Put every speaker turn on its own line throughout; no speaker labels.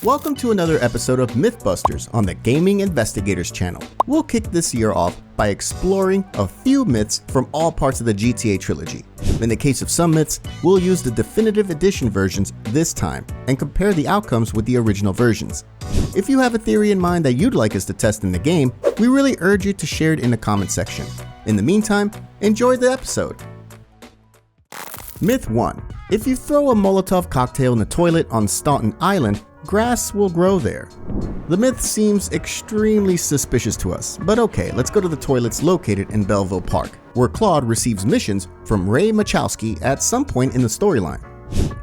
Welcome to another episode of Mythbusters on the Gaming Investigators channel. We'll kick this year off by exploring a few myths from all parts of the GTA Trilogy. In the case of some myths, we'll use the Definitive Edition versions this time and compare the outcomes with the original versions. If you have a theory in mind that you'd like us to test in the game, we really urge you to share it in the comment section. In the meantime, enjoy the episode. Myth 1. If you throw a Molotov cocktail in the toilet on Staunton Island, grass will grow there. The myth seems extremely suspicious to us, but okay, let's go to the toilets located in Belleville Park, where Claude receives missions from Ray Machowski at some point in the storyline.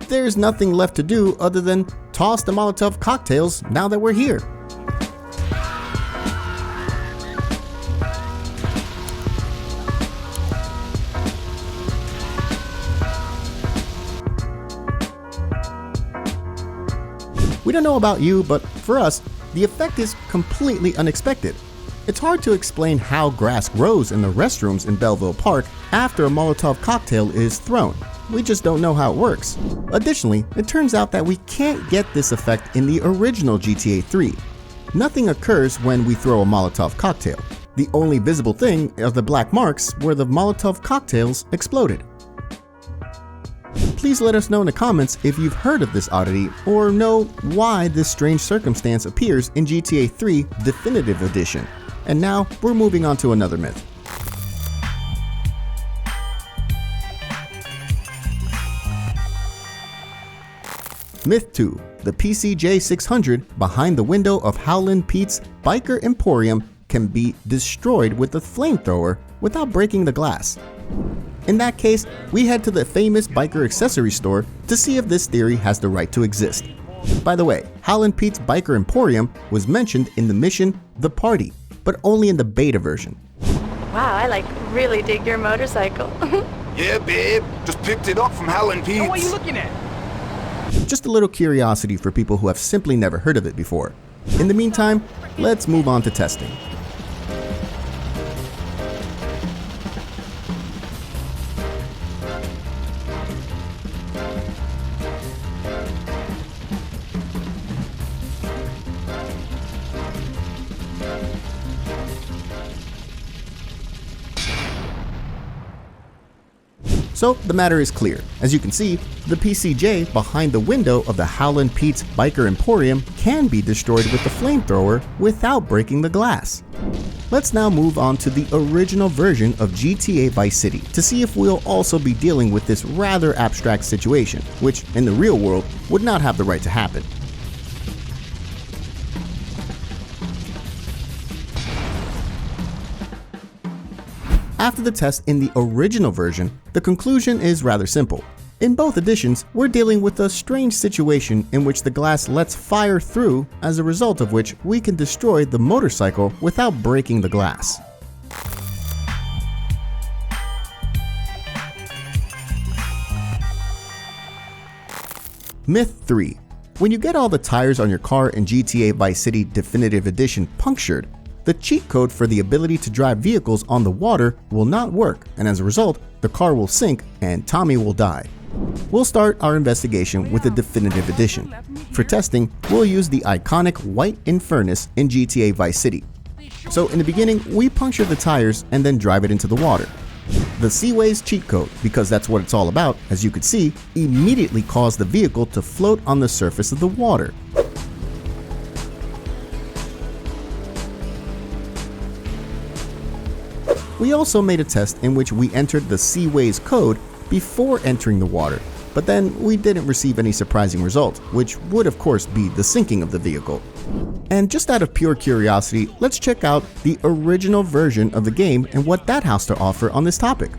There's nothing left to do other than toss the Molotov cocktails now that we're here. We don't know about you, but for us, the effect is completely unexpected. It's hard to explain how grass grows in the restrooms in Belleville Park after a Molotov cocktail is thrown. We just don't know how it works. Additionally, it turns out that we can't get this effect in the original GTA 3. Nothing occurs when we throw a Molotov cocktail. The only visible thing are the black marks where the Molotov cocktails exploded. Please let us know in the comments if you've heard of this oddity or know why this strange circumstance appears in GTA 3 Definitive Edition. And now, we're moving on to another myth. Myth 2. The PCJ 600 behind the window of Howlin' Pete's Biker Emporium can be destroyed with a flamethrower without breaking the glass. In that case, we head to the famous biker accessory store to see if this theory has the right to exist. By the way, Howlin' Pete's Biker Emporium was mentioned in the mission The Party, but only in the beta version.
Wow, really dig your motorcycle.
Yeah, babe. Just picked it up from Howlin' Pete's.
What are you looking at?
Just a little curiosity for people who have simply never heard of it before. In the meantime, let's move on to testing. So the matter is clear. As you can see, the PCJ behind the window of the Howlin' Pete's Biker Emporium can be destroyed with the flamethrower without breaking the glass. Let's now move on to the original version of GTA Vice City to see if we'll also be dealing with this rather abstract situation, which in the real world would not have the right to happen. After the test in the original version, the conclusion is rather simple. In both editions, we're dealing with a strange situation in which the glass lets fire through, as a result of which we can destroy the motorcycle without breaking the glass. Myth 3. When you get all the tires on your car in GTA Vice City Definitive Edition punctured, the cheat code for the ability to drive vehicles on the water will not work, and as a result, the car will sink and Tommy will die. We'll start our investigation with the Definitive Edition. For testing, we'll use the iconic white Infernus in GTA Vice City. So in the beginning, we puncture the tires and then drive it into the water. The Seaways cheat code, because that's what it's all about, as you could see, immediately caused the vehicle to float on the surface of the water. We also made a test in which we entered the Seaways code before entering the water, but then we didn't receive any surprising results, which would of course be the sinking of the vehicle. And just out of pure curiosity, let's check out the original version of the game and what that has to offer on this topic.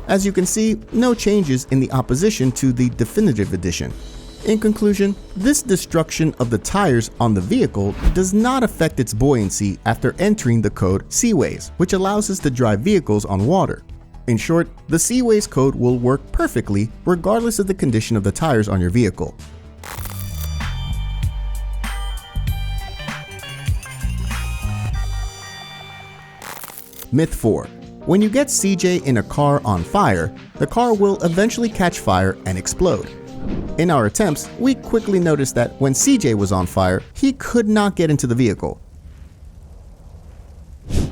As you can see, no changes in the opposition to the Definitive Edition. In conclusion, this destruction of the tires on the vehicle does not affect its buoyancy after entering the code Seaways, which allows us to drive vehicles on water. In short, the Seaways code will work perfectly regardless of the condition of the tires on your vehicle. Myth 4. When you get CJ in a car on fire, the car will eventually catch fire and explode. In our attempts, we quickly noticed that when CJ was on fire, he could not get into the vehicle.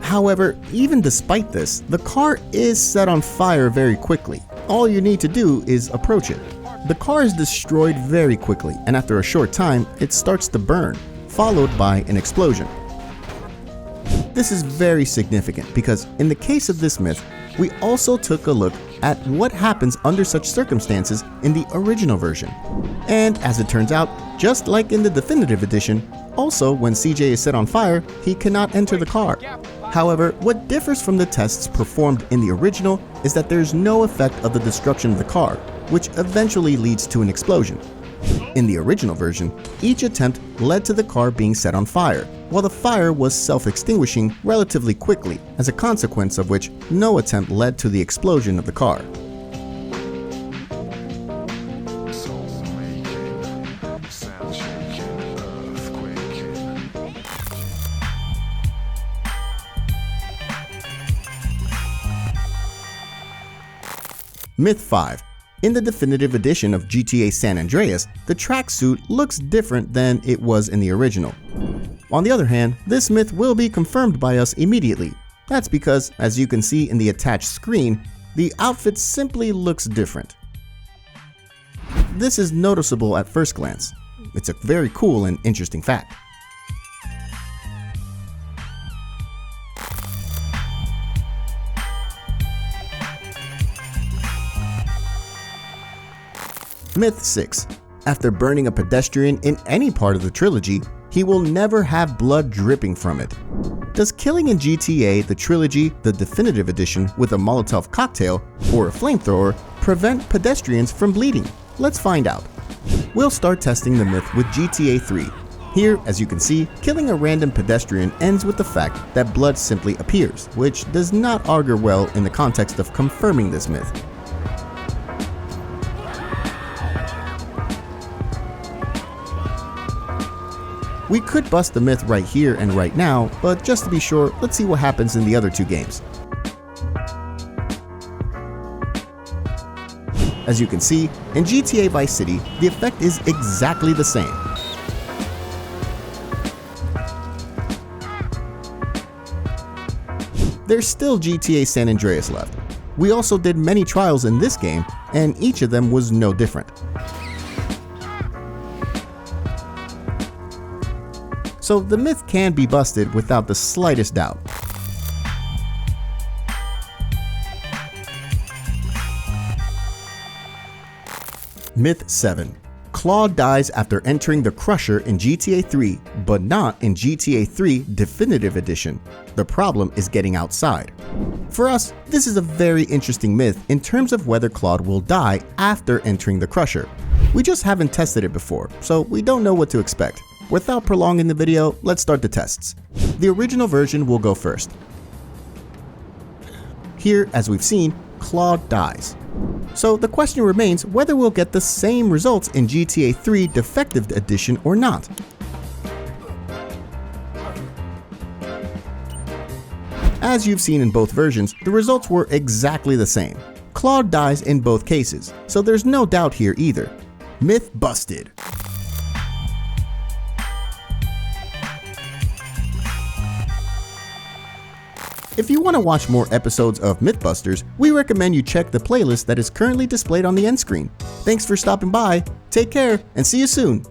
However, even despite this, the car is set on fire very quickly. All you need to do is approach it. The car is destroyed very quickly, and after a short time, it starts to burn, followed by an explosion. This is very significant because in the case of this myth, we also took a look at what happens under such circumstances in the original version. And as it turns out, just like in the Definitive Edition, also when CJ is set on fire, he cannot enter the car. However, what differs from the tests performed in the original is that there's no effect of the destruction of the car, which eventually leads to an explosion. In the original version, each attempt led to the car being set on fire, while the fire was self-extinguishing relatively quickly, as a consequence of which no attempt led to the explosion of the car. Myth 5. In the Definitive Edition of GTA San Andreas, the tracksuit looks different than it was in the original. On the other hand, this myth will be confirmed by us immediately. That's because, as you can see in the attached screen, the outfit simply looks different. This is noticeable at first glance. It's a very cool and interesting fact. Myth 6. After burning a pedestrian in any part of the trilogy, he will never have blood dripping from it. Does killing in GTA the Trilogy, the Definitive Edition, with a Molotov cocktail or a flamethrower prevent pedestrians from bleeding? Let's find out. We'll start testing the myth with GTA 3. Here, as you can see, killing a random pedestrian ends with the fact that blood simply appears, which does not augur well in the context of confirming this myth. We could bust the myth right here and right now, but just to be sure, let's see what happens in the other two games. As you can see, in GTA Vice City, the effect is exactly the same. There's still GTA San Andreas left. We also did many trials in this game, and each of them was no different. So the myth can be busted without the slightest doubt. Myth 7. Claude dies after entering the Crusher in GTA 3, but not in GTA 3 Definitive Edition. The problem is getting outside. For us, this is a very interesting myth in terms of whether Claude will die after entering the Crusher. We just haven't tested it before, so we don't know what to expect. Without prolonging the video, let's start the tests. The original version will go first. Here, as we've seen, Claude dies. So the question remains whether we'll get the same results in GTA 3 Defective Edition or not. As you've seen in both versions, the results were exactly the same. Claude dies in both cases, so there's no doubt here either. Myth busted. If you want to watch more episodes of Mythbusters, we recommend you check the playlist that is currently displayed on the end screen. Thanks for stopping by, take care, and see you soon!